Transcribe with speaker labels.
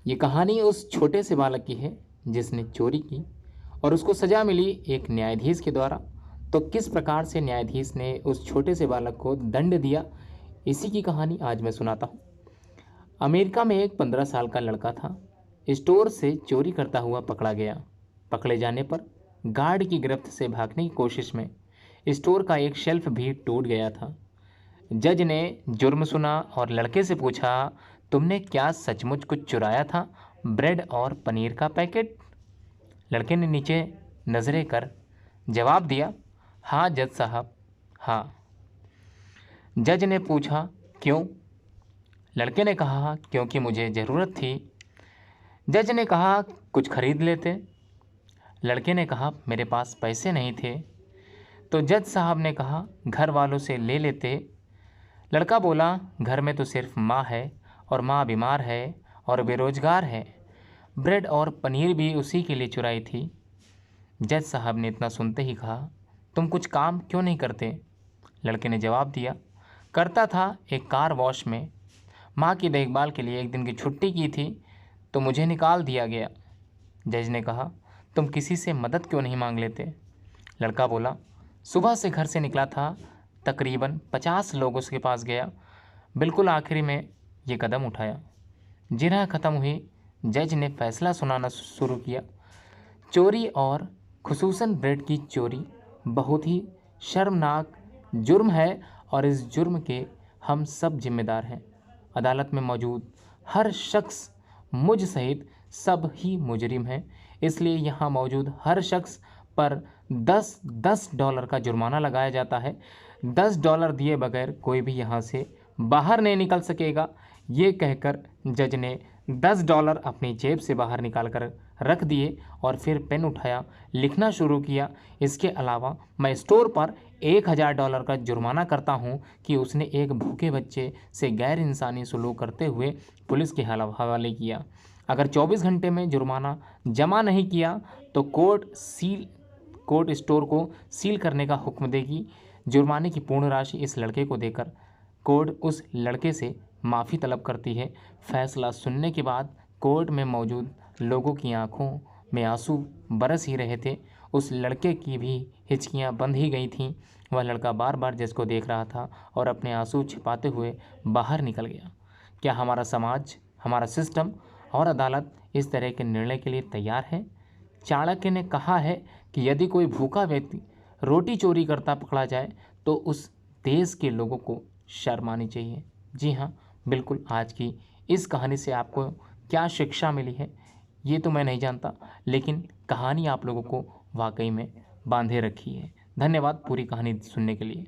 Speaker 1: ये कहानी उस छोटे से बालक की है जिसने चोरी की और उसको सजा मिली एक न्यायाधीश के द्वारा। तो किस प्रकार से न्यायाधीश ने उस छोटे से बालक को दंड दिया, इसी की कहानी आज मैं सुनाता हूँ। अमेरिका में एक 15 साल का लड़का था। स्टोर से चोरी करता हुआ पकड़ा गया। पकड़े जाने पर गार्ड की गिरफ्त से भागने की कोशिश में स्टोर का एक शेल्फ भी टूट गया था। जज ने जुर्म सुना और लड़के से पूछा, तुमने क्या सचमुच कुछ चुराया था? ब्रेड और पनीर का पैकेट? लड़के ने नीचे नजरें कर जवाब दिया, हाँ जज साहब, हाँ। जज ने पूछा, क्यों? लड़के ने कहा, क्योंकि मुझे ज़रूरत थी। जज ने कहा, कुछ खरीद लेते। लड़के ने कहा, मेरे पास पैसे नहीं थे। तो जज साहब ने कहा, घर वालों से ले लेते। लड़का बोला, घर में तो सिर्फ माँ है और माँ बीमार है और बेरोजगार है। ब्रेड और पनीर भी उसी के लिए चुराई थी। जज साहब ने इतना सुनते ही कहा, तुम कुछ काम क्यों नहीं करते? लड़के ने जवाब दिया, करता था एक कार वॉश में। माँ की देखभाल के लिए एक दिन की छुट्टी की थी तो मुझे निकाल दिया गया। जज ने कहा, तुम किसी से मदद क्यों नहीं मांग लेते? लड़का बोला, सुबह से घर से निकला था, तकरीबन 50 लोगों के पास गया, बिल्कुल आखिरी में ये कदम उठाया। जिरह ख़त्म हुई, जज ने फैसला सुनाना शुरू किया। चोरी और खुसूसन ब्रेड की चोरी बहुत ही शर्मनाक जुर्म है और इस जुर्म के हम सब जिम्मेदार हैं। अदालत में मौजूद हर शख्स मुझ सहित सब ही मुजरिम हैं। इसलिए यहाँ मौजूद हर शख्स पर 10-10 डॉलर का जुर्माना लगाया जाता है। 10 डॉलर दिए बगैर कोई भी यहाँ से बाहर नहीं निकल सकेगा। ये कहकर जज ने 10 डॉलर अपनी जेब से बाहर निकाल कर रख दिए और फिर पेन उठाया, लिखना शुरू किया। इसके अलावा मैं स्टोर पर 1000 डॉलर का जुर्माना करता हूँ कि उसने एक भूखे बच्चे से गैर इंसानी सलूक करते हुए पुलिस के हवाले किया। अगर 24 घंटे में जुर्माना जमा नहीं किया तो कोर्ट स्टोर को सील करने का हुक्म देगी। जुर्माने की पूर्ण राशि इस लड़के को देकर कोर्ट उस लड़के से माफ़ी तलब करती है। फैसला सुनने के बाद कोर्ट में मौजूद लोगों की आंखों में आंसू बरस ही रहे थे। उस लड़के की भी हिचकियां बंध ही गई थीं। वह लड़का बार बार जज को देख रहा था और अपने आंसू छिपाते हुए बाहर निकल गया। क्या हमारा समाज, हमारा सिस्टम और अदालत इस तरह के निर्णय के लिए तैयार है? चाणक्य ने कहा है कि यदि कोई भूखा व्यक्ति रोटी चोरी करता पकड़ा जाए तो उस देश के लोगों को शर्म आनी चाहिए। जी हाँ, बिल्कुल। आज की इस कहानी से आपको क्या शिक्षा मिली है ये तो मैं नहीं जानता, लेकिन कहानी आप लोगों को वाकई में बांधे रखी है। धन्यवाद पूरी कहानी सुनने के लिए।